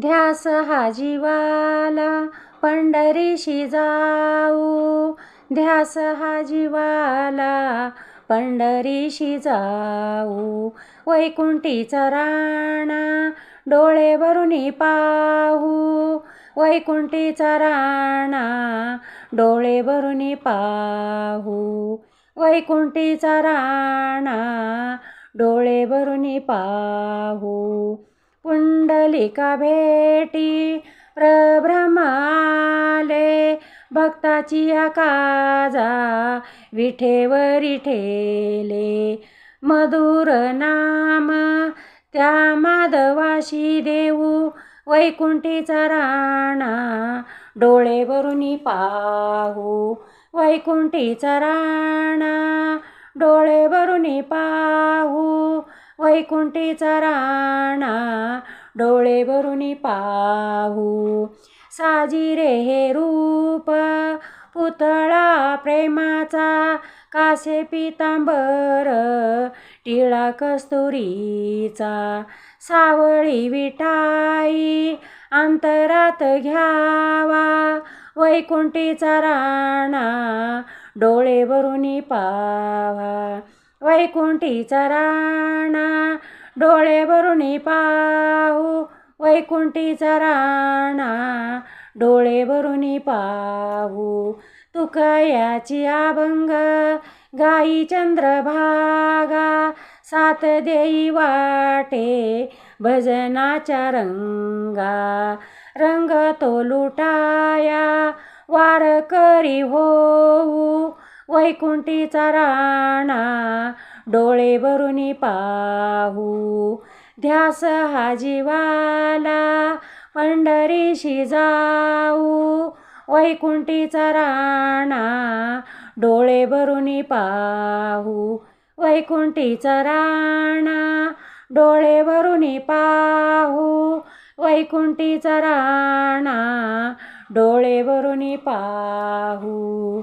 ध्यास हा जीवाला पंढरीशी जाऊ, ध्यास हा जीवाला पंढरीशी जाऊ. वैकुंठीचा राणा डोळे भरून पाहू, वैकुंठीचा राणा डोळे भरून पाहू, वैकुंठीचा राणा डोळे भरून पाहू. पुंडलिका भेटी प्रभ्रम आले, भक्ताची काजा विठेवरी ठेले. मधुर नाम त्या माधवाशी देऊ, वैकुंठीचा राणा डोळे भरून पाहू, वैकुंठीचा राणा डोळे भरून पाहू, वैकुंठीचा राणा डोळे भरून पाहू. साजिरे हे रूप पुतळा प्रेमाचा, कासे पितांबर टिळा कस्तुरीचा. सावळी विठाई अंतरात घ्यावा, वैकुंठीचा राणा डोळे भरून पाहावा, वैकुंठीचा राणा डोळे भरून पाहू, वैकुंठीचा राणा डोळे भरून पाहू. तुकयाची अभंग गाई चंद्रभागा, साथ देई वाटे भजनाच्या रंगा. रंग तो लुटाया वारकरी होऊ, वैकुंठीचा राणा डोळे भरून पाहू. ध्यास हा जीवाला पंढरीशी जाऊ, वैकुंठीचा राणा डोळे भरून पाहू, वैकुंठीचा राणा डोळे भरून पाहू, वैकुंठीचा राणा डोळे भरून पाहू.